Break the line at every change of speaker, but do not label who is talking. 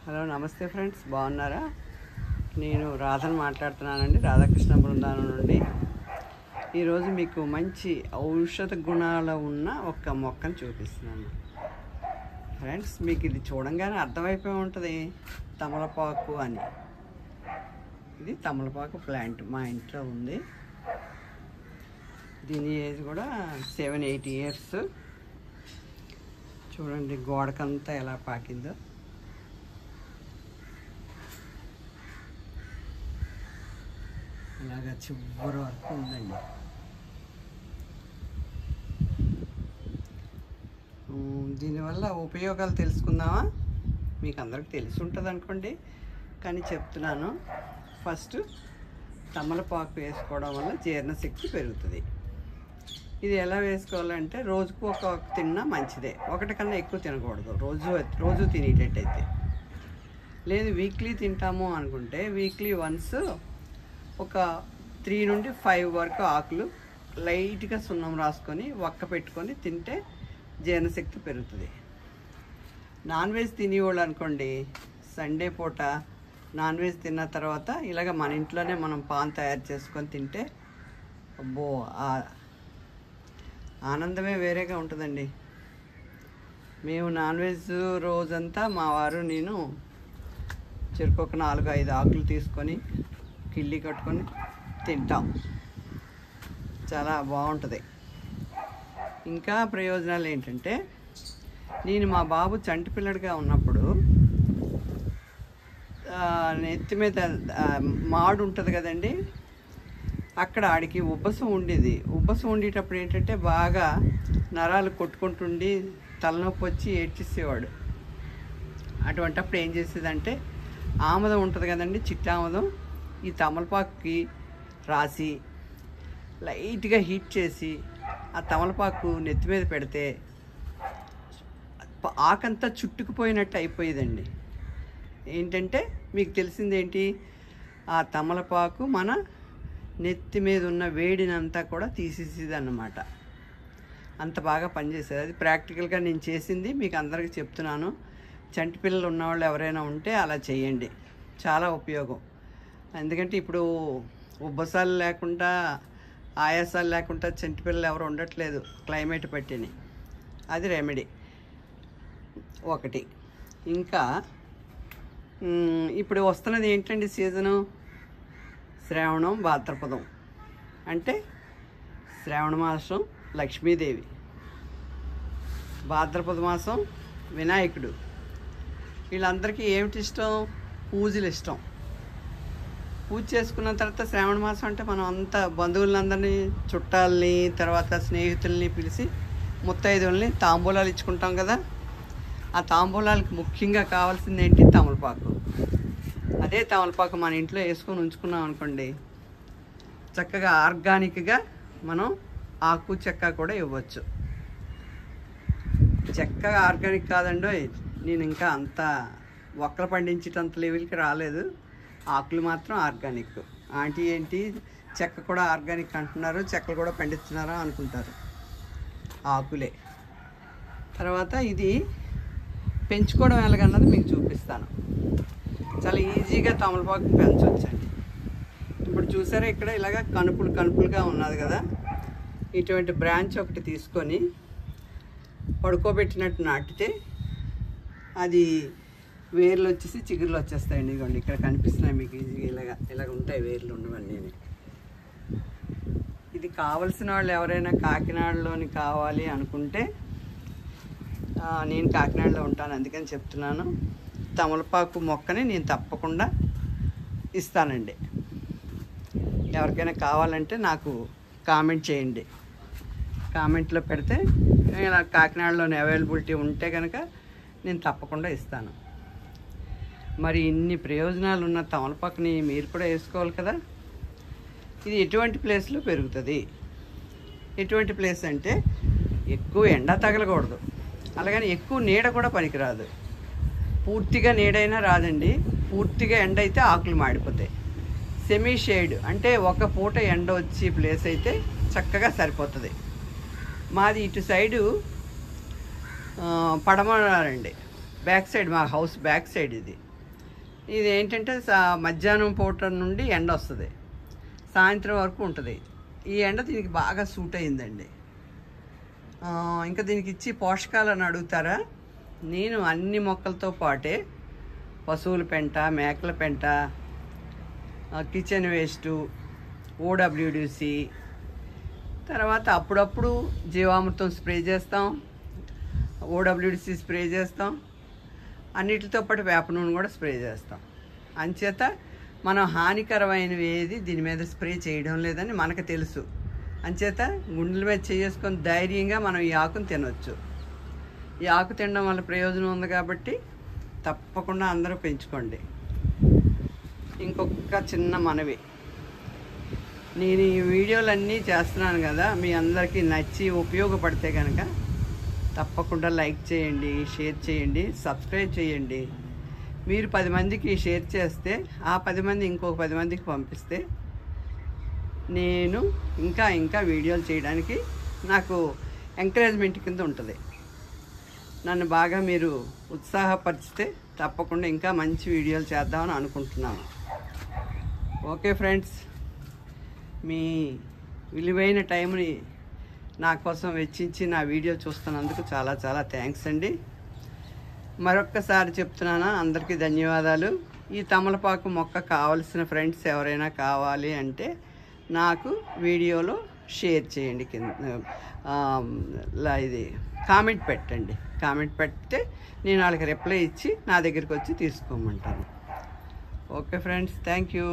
Hello నమస్తే friends, బాగున్నారా? నేను రాధని మాట్లాడుతున్నానండి, రాధాకృష్ణ బృందావనం నుండి. ఈరోజు మీకు మంచి ఔషధ గుణాలు ఉన్న ఒక మొక్కను చూపిస్తున్నాను ఫ్రెండ్స్. మీకు ఇది చూడంగానే అర్థమైపోయి ఉంటుంది, తమలపాకు అని. ఇది తమలపాకు ప్లాంట్ మా ఇంట్లో ఉంది. దీని ఏజ్ కూడా 7-8 years. చూడండి గోడకంతా ఎలా పాకిందో. ఇలాగా చివరి వరకు ఉందండి. దీనివల్ల ఉపయోగాలు తెలుసుకుందామా? మీకు అందరికి తెలిసి ఉంటుంది అనుకోండి, కానీ చెప్తున్నాను. ఫస్ట్, తమలపాకు వేసుకోవడం వల్ల జీర్ణశక్తి పెరుగుతుంది. ఇది ఎలా వేసుకోవాలంటే రోజుకు ఒక తిన్నా మంచిదే. ఒకటి కన్నా ఎక్కువ తినకూడదు రోజు తినేటట్టయితే. లేదు వీక్లీ తింటాము అనుకుంటే వీక్లీ వన్స్ ఒక 3 నుండి 5 వరకు ఆకులు లైట్గా సున్నం రాసుకొని వక్క పెట్టుకొని తింటే జీర్ణశక్తి పెరుగుతుంది. నాన్ వెజ్ తినేవాళ్ళు అనుకోండి, సండే పూట నాన్ వెజ్ తిన్న తర్వాత ఇలాగ మన ఇంట్లోనే మనం పాన్ తయారు చేసుకొని తింటే అబ్బో ఆనందమే వేరేగా ఉంటుందండి. మేము నాన్ వెజ్ రోజంతా మా వారు నేను చెరుకు 4-5 ఆకులు తీసుకొని కిళ్ళి కట్టుకొని తింటాం. చాలా బాగుంటుంది. ఇంకా ప్రయోజనాలు ఏంటంటే, నేను మా బాబు చంటి పిల్లడిగా ఉన్నప్పుడు నెత్తి మీద మాడు ఉంటుంది కదండి, అక్కడ ఆడికి ఉబ్బసం ఉండేది. ఉబ్బసం ఉండేటప్పుడు ఏంటంటే బాగా నరాలు కొట్టుకుంటుండి తలనొప్పి వచ్చి ఏడ్చేసేవాడు. అటువంటప్పుడు ఏం చేసేదంటే, ఆముదం ఉంటుంది కదండి, చిట్టాముదం, ఈ తమలపాకుకి రాసి లైట్గా హీట్ చేసి ఆ తమలపాకు నెత్తి మీద పెడితే ఆకంతా చుట్టుకుపోయినట్టు అయిపోయేదండి. ఏంటంటే మీకు తెలిసిందేంటి, ఆ తమలపాకు మన నెత్తి మీద ఉన్న వేడినంతా కూడా తీసేసేది అన్నమాట. అంత బాగా పనిచేసేది. అది ప్రాక్టికల్గా నేను చేసింది మీకు అందరికీ చెప్తున్నాను. చంటి పిల్లలు ఉన్నవాళ్ళు ఎవరైనా ఉంటే అలా చేయండి, చాలా ఉపయోగం. ఎందుకంటే ఇప్పుడు ఉబ్బసాలు లేకుండా ఆయాసాలు లేకుండా చంటి పిల్లలు ఎవరు ఉండట్లేదు క్లైమేట్ పట్టిని. అది రెమెడీ ఒకటి. ఇంకా ఇప్పుడు వస్తున్నది ఏంటండి సీజను, శ్రావణం భాద్రపదం. అంటే శ్రావణ మాసం లక్ష్మీదేవి, భాద్రపద మాసం వినాయకుడు. వీళ్ళందరికీ ఏమిటి ఇష్టం? పూజలు ఇష్టం. పూజ చేసుకున్న తర్వాత శ్రావణ మాసం అంటే మనం అంతా బంధువులందరినీ, చుట్టాలని, తర్వాత స్నేహితుల్ని పిలిచి ముత్తైదువుల్ని తాంబూలాలు ఇచ్చుకుంటాం కదా. ఆ తాంబూలాలకి ముఖ్యంగా కావాల్సింది ఏంటి? తమలపాకు. అదే తమలపాకు మన ఇంట్లో వేసుకొని ఉంచుకున్నాం అనుకోండి, చక్కగా ఆర్గానిక్గా మనం ఆకు చెక్క కూడా ఇవ్వచ్చు. చెక్క ఆర్గానిక్ కాదండి, నేను ఇంకా అంత ఒక్కలు పండించేటంత లెవెల్కి రాలేదు. ఆకులు మాత్రం ఆర్గానిక్. ఆంటీ ఏంటి చెక్క కూడా ఆర్గానిక్ అంటున్నారు, చెక్కలు కూడా పండిస్తున్నారా అనుకుంటారు. ఆకులే. తర్వాత ఇది పెంచుకోవడం ఎలాగన్నది మీకు చూపిస్తాను. చాలా ఈజీగా తమలపాకు పెంచవచ్చండి. ఇప్పుడు చూసారా, ఇక్కడ ఇలాగ కనుపులుగా ఉన్నది కదా, ఇటువంటి బ్రాంచ్ ఒకటి తీసుకొని పడుకోబెట్టినట్టు నాటితే అది వేర్లు వచ్చేసి చిగుర్లు వచ్చేస్తాయండి. ఇదిగోండి ఇక్కడ కనిపిస్తున్నాయి మీకు ఈజీగా, ఇలాగ ఉంటాయి వేర్లు ఉన్నవన్నీ. ఇది కావలసిన వాళ్ళు ఎవరైనా కాకినాడలోని కావాలి అనుకుంటే, నేను కాకినాడలో ఉంటాను అందుకని చెప్తున్నాను, తమలపాకు మొక్కని నేను తప్పకుండా ఇస్తానండి. ఎవరికైనా కావాలంటే నాకు కామెంట్ చేయండి. కామెంట్లో పెడితే నాకు కాకినాడలోని అవైలబిలిటీ ఉంటే కనుక నేను తప్పకుండా ఇస్తాను. మరి ఇన్ని ప్రయోజనాలు ఉన్న తమలపాకుని మీరు కూడా వేసుకోవాలి కదా. ఇది ఎటువంటి ప్లేస్లో పెరుగుతుంది? ఎటువంటి ప్లేస్ అంటే ఎక్కువ ఎండ తగలకూడదు, అలాగని ఎక్కువ నీడ కూడా పనికిరాదు. పూర్తిగా నీడైనా రాదండి, పూర్తిగా ఎండ అయితే ఆకులు మాడిపోతాయి. సెమీ షేడ్ అంటే ఒక పూట ఎండ వచ్చే ప్లేస్ అయితే చక్కగా సరిపోతుంది. మాది ఇటు సైడు పడమరండి, బ్యాక్ సైడ్, మా హౌస్ బ్యాక్ సైడ్ ఇది. ఇది ఏంటంటే మధ్యాహ్నం పూట నుండి ఎండ వస్తుంది, సాయంత్రం వరకు ఉంటుంది. ఈ ఎండ దీనికి బాగా సూట్ అయిందండి. ఇంకా దీనికి ఇచ్చి పోషకాలను అడుగుతారా? నేను అన్ని మొక్కలతో పాటే పశువుల పెంట, మేకల పెంట, కిచెన్ వేస్టు, OWDC, తర్వాత అప్పుడప్పుడు జీవామృతం స్ప్రే చేస్తాం, OWDC స్ప్రే చేస్తాం, అన్నిటితో పాటు వేప నూనె కూడా స్ప్రే చేస్తాం. అంచేత మనం హానికరమైనవి ఏది దీని మీద స్ప్రే చేయడం లేదని మనకు తెలుసు. అంచేత గుండెల మీద చేసుకొని ధైర్యంగా మనం ఈ ఆకును తినవచ్చు. ఈ ఆకు తినడం వల్ల ప్రయోజనం ఉంది కాబట్టి తప్పకుండా అందరూ పెంచుకోండి. ఇంకొక చిన్న మనవి, నేను ఈ వీడియోలన్నీ చేస్తున్నాను కదా, మీ అందరికీ నచ్చి ఉపయోగపడితే కనుక తప్పకుండా లైక్ చేయండి, షేర్ చేయండి, సబ్స్క్రైబ్ చేయండి. మీరు 10 మందికి షేర్ చేస్తే ఆ 10 మంది ఇంకొక 10 మందికి పంపిస్తే నేను ఇంకా వీడియోలు చేయడానికి నాకు ఎంకరేజ్మెంట్ కింద ఉంటుంది. నన్ను బాగా మీరు ఉత్సాహపరిచితే తప్పకుండా ఇంకా మంచి వీడియోలు చేద్దామని అనుకుంటున్నాను. ఓకే ఫ్రెండ్స్, మీ విలువైన టైంని నా కోసం వెచ్చించి నా వీడియో చూస్తున్నందుకు చాలా థ్యాంక్స్ అండి. మరొక్కసారి చెప్తున్నాను, అందరికీ ధన్యవాదాలు. ఈ తమలపాకు మొక్క కావలసిన ఫ్రెండ్స్ ఎవరైనా కావాలి అంటే నాకు వీడియోలో షేర్ చేయండి, ఇది కామెంట్ పెట్టండి. కామెంట్ పెడితే నేను వాళ్ళకి రిప్లై ఇచ్చి నా దగ్గరికి వచ్చి తీసుకోమంటాను. Okay friends, thank you.